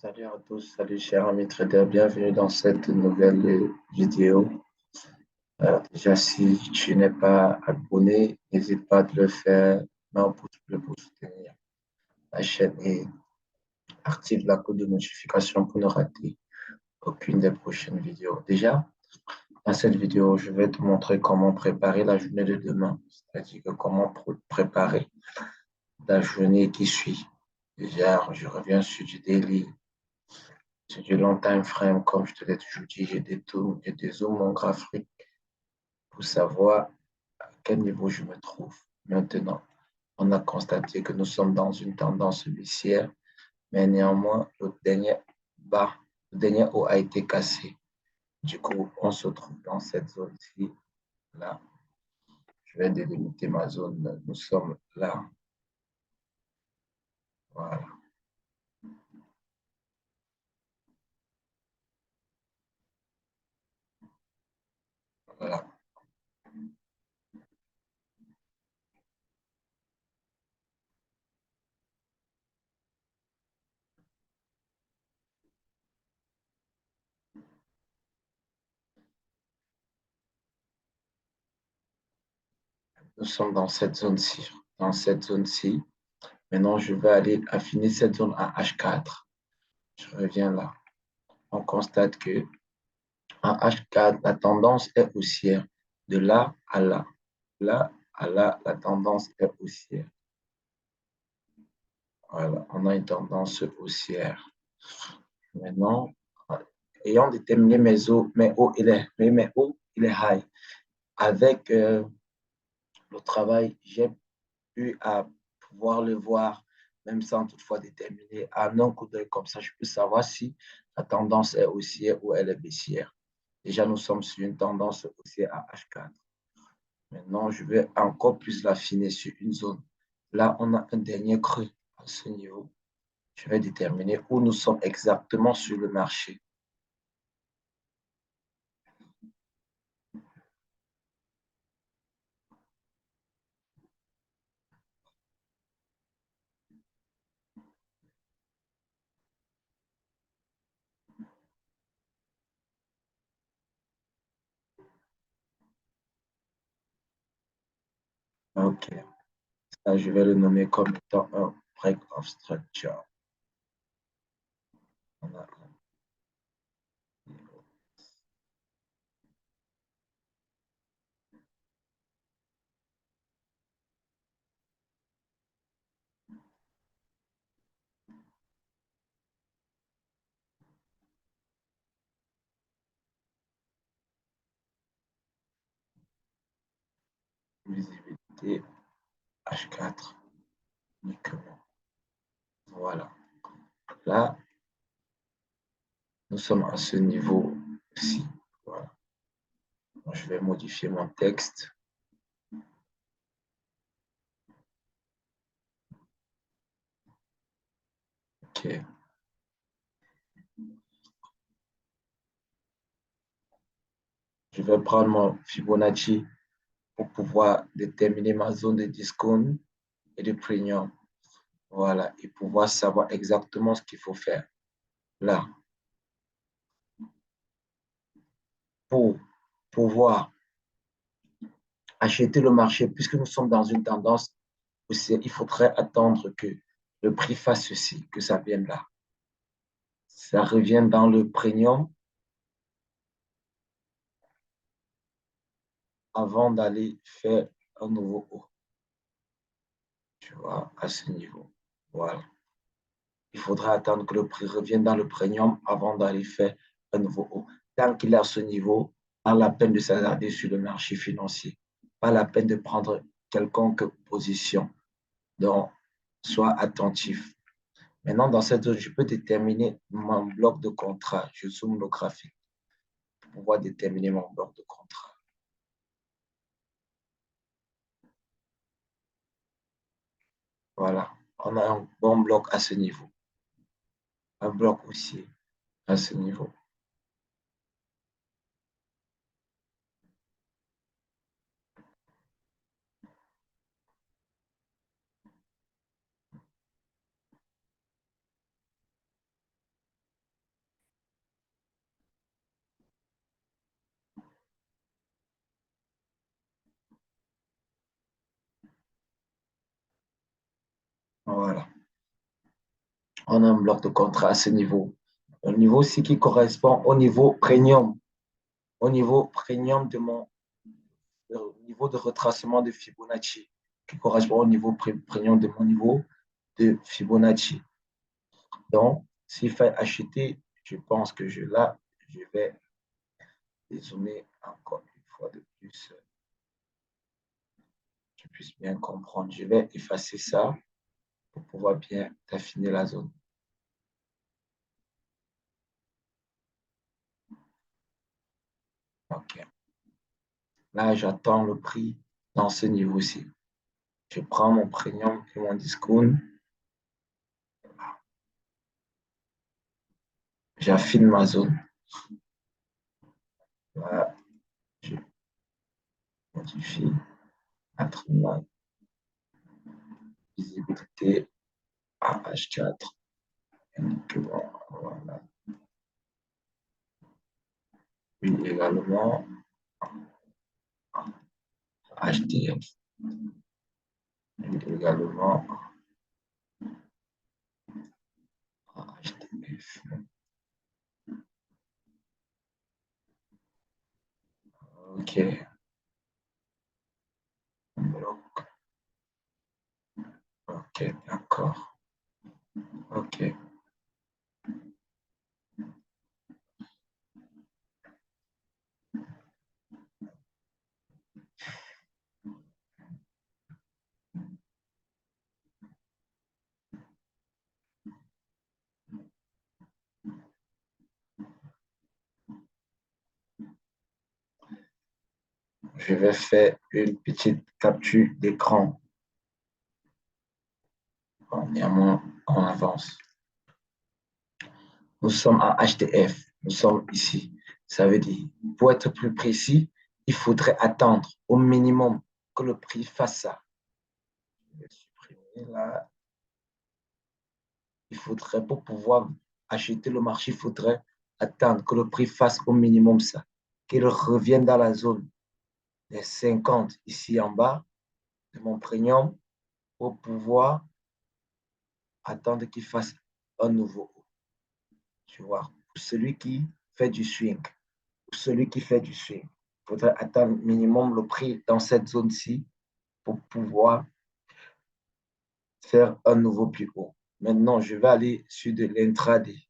Salut à tous, salut chers amis traders, bienvenue dans cette nouvelle vidéo. Déjà, si tu n'es pas abonné, n'hésite pas à te le faire, mets un pouce bleu pour soutenir la chaîne et active la cloche de notification pour ne rater aucune des prochaines vidéos. Déjà, dans cette vidéo, je vais te montrer comment préparer la journée de demain, c'est-à-dire que comment préparer la journée qui suit. Déjà, je reviens sur du daily. C'est du long time frame, comme je te l'ai toujours dit, j'ai des zooms mon graphique pour savoir à quel niveau je me trouve. Maintenant, on a constaté que nous sommes dans une tendance baissière, mais néanmoins, bas, le dernier haut a été cassé. Du coup, on se trouve dans cette zone-ci. Là, je vais délimiter ma zone. Nous sommes là. Voilà. Voilà. Nous sommes dans cette zone-ci. Dans cette zone-ci. Maintenant, je vais aller affiner cette zone à H4. Je reviens là. On constate que en H4, la tendance est haussière. De là à là. Là à là, la tendance est haussière. Voilà, on a une tendance haussière. Maintenant, ayant déterminé mes hauts et les highs, avec le travail, j'ai pu à pouvoir le voir, même sans toutefois déterminer à un coup d'œil comme ça, je peux savoir si la tendance est haussière ou elle est baissière. Déjà, nous sommes sur une tendance haussière à H4. Maintenant, je vais encore plus l'affiner sur une zone. Là, on a un dernier creux à ce niveau. Je vais déterminer où nous sommes exactement sur le marché. OK. Ça, je vais le nommer comme étant un break of structure. On a une visibilité H4 uniquement. Voilà. Là, nous sommes à ce niveau-ci. Voilà. Je vais modifier mon texte. OK. Je vais prendre mon Fibonacci pour pouvoir déterminer ma zone de discount et de premium. Voilà. Et pouvoir savoir exactement ce qu'il faut faire. Là, pour pouvoir acheter le marché, puisque nous sommes dans une tendance haussière, il faudrait attendre que le prix fasse ceci, que ça vienne là. Ça revient dans le premium avant d'aller faire un nouveau haut. Tu vois, à ce niveau. Voilà. Il faudra attendre que le prix revienne dans le premium avant d'aller faire un nouveau haut. Tant qu'il est à ce niveau, pas la peine de s'attarder sur le marché financier. Pas la peine de prendre quelconque position. Donc, sois attentif. Maintenant, dans cette zone, je peux déterminer mon bloc de contrat. Je zoome le graphique pour pouvoir déterminer mon bloc de contrat. Voilà. On a un bon bloc à ce niveau. Un bloc aussi à ce niveau. On a un bloc de contrat à ce niveau. Un niveau aussi qui correspond au niveau premium. Au niveau premium de mon niveau de retracement de Fibonacci, qui correspond au niveau premium de mon niveau de Fibonacci. Donc, s'il faut acheter, je pense que je vais dézoomer encore une fois de plus, que je puisse bien comprendre. Je vais effacer ça pour pouvoir bien affiner la zone. OK. Là, j'attends le prix dans ce niveau-ci. Je prends mon premium et mon discount. J'affine ma zone. Voilà. Je modifie la visibilité à H4. Uniquement. Voilà. Puis également HDF. Puis également HDF. OK. Bloc. OK, d'accord. OK. Je vais faire une petite capture d'écran. Premièrement, on avance. Nous sommes en HDF. Nous sommes ici. Ça veut dire, pour être plus précis, il faudrait attendre au minimum que le prix fasse ça. Je vais supprimer là. Il faudrait, pour pouvoir acheter le marché, il faudrait attendre que le prix fasse au minimum ça. Qu'il revienne dans la zone des 50 ici en bas de mon premium pour pouvoir attendre qu'il fasse un nouveau haut. Tu vois, pour celui qui fait du swing, pour celui qui fait du swing, il faudrait attendre minimum le prix dans cette zone-ci pour pouvoir faire un nouveau plus haut. Maintenant, je vais aller sur de l'intraday.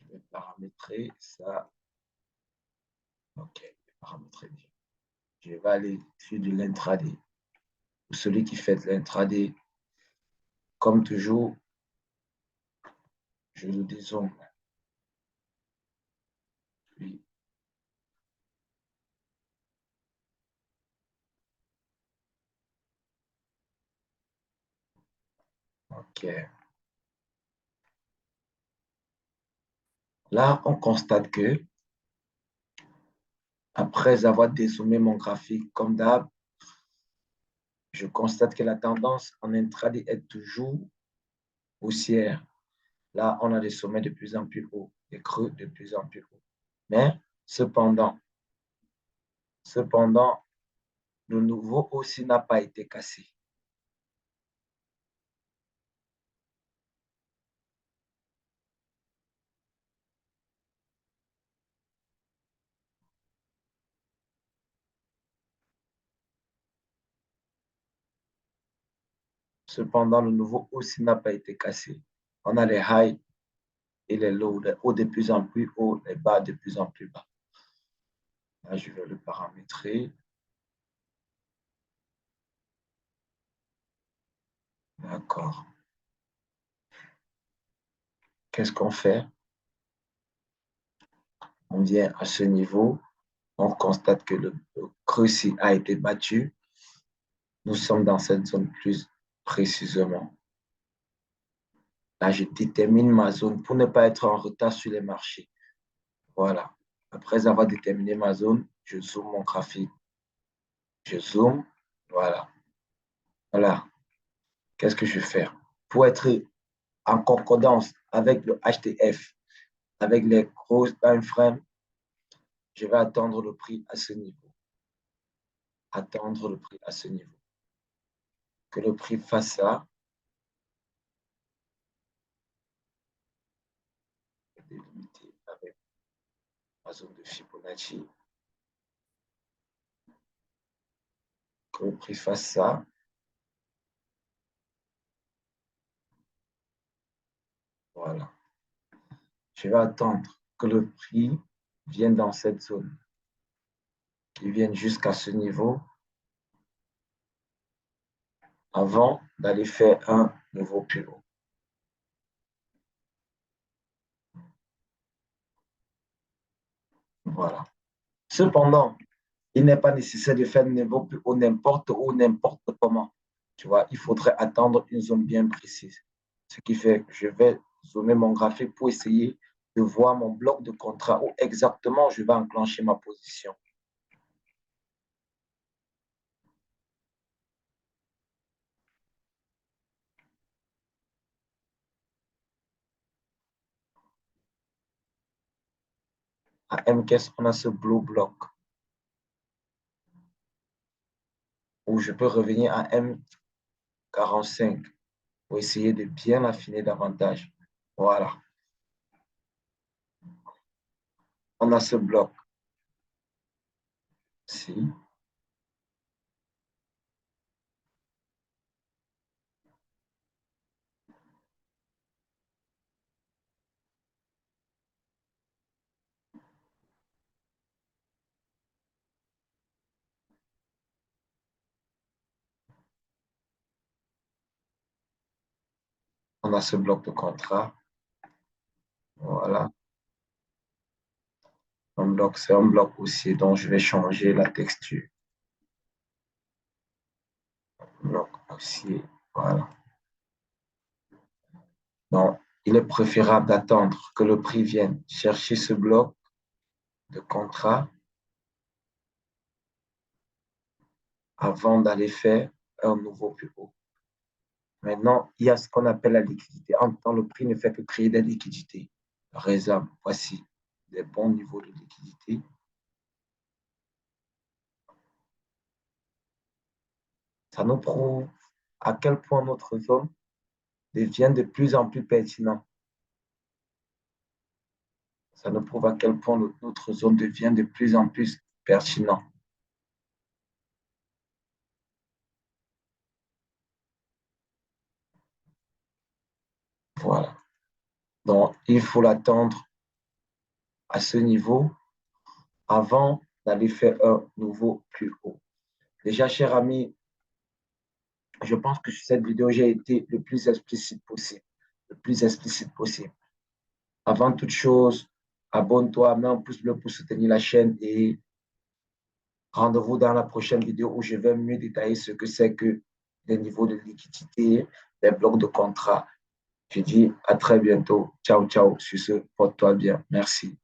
Je vais paramétrer ça. OK, paramétrer. Je vais aller sur de l'intraday. Pour celui qui fait de l'intraday, comme toujours, je le dézoome. Puis, OK. Là, on constate que, après avoir dézoomé mon graphique comme d'hab, je constate que la tendance en intraday est toujours haussière. Là, on a des sommets de plus en plus hauts, des creux de plus en plus hauts. Mais cependant, le nouveau aussi n'a pas été cassé. Cependant, le nouveau aussi n'a pas été cassé. On a les highs et les lows, les hauts de plus en plus hauts, les bas de plus en plus bas. Là, je vais le paramétrer. D'accord. Qu'est-ce qu'on fait? On vient à ce niveau. On constate que le creux-ci a été battu. Nous sommes dans cette zone plus précisément. Là, je détermine ma zone pour ne pas être en retard sur les marchés. Voilà. Après avoir déterminé ma zone, je zoome mon graphique. Je zoome. Voilà. Voilà. Qu'est-ce que je fais? Pour être en concordance avec le HTF, avec les grosses time frames, je vais attendre le prix à ce niveau. Attendre le prix à ce niveau. que le prix fasse ça, délimiter avec ma zone de Fibonacci, que le prix fasse ça. Voilà. Je vais attendre que le prix vienne dans cette zone, qu'il vienne jusqu'à ce niveau avant d'aller faire un nouveau plus haut. Voilà. Cependant, il n'est pas nécessaire de faire un niveau plus haut n'importe où, n'importe comment. Tu vois, il faudrait attendre une zone bien précise. Ce qui fait que je vais zoomer mon graphique pour essayer de voir mon bloc de contrat où exactement je vais enclencher ma position. À MCAS, on a ce blue block où je peux revenir à M45 pour essayer de bien affiner davantage. Voilà. On a ce bloc ici. On a ce bloc de contrat. Voilà. Un bloc, c'est un bloc aussi dont je vais changer la texture. Bloc aussi. Voilà. Donc, il est préférable d'attendre que le prix vienne chercher ce bloc de contrat avant d'aller faire un nouveau plus haut. Maintenant, il y a ce qu'on appelle la liquidité. En même temps, le prix ne fait que créer des liquidités. Par exemple, voici des bons niveaux de liquidité. Ça nous prouve à quel point notre zone devient de plus en plus pertinente. Ça nous prouve à quel point notre zone devient de plus en plus pertinente. Voilà. Donc, il faut l'attendre à ce niveau avant d'aller faire un nouveau plus haut. Déjà, cher ami, je pense que sur cette vidéo, j'ai été le plus explicite possible. Le plus explicite possible. Avant toute chose, abonne-toi, mets un pouce bleu pour soutenir la chaîne et rendez-vous dans la prochaine vidéo où je vais mieux détailler ce que c'est que les niveaux de liquidité, les blocs de contrat. Je dis à très bientôt. Ciao, ciao. Sur ce, porte-toi bien. Merci.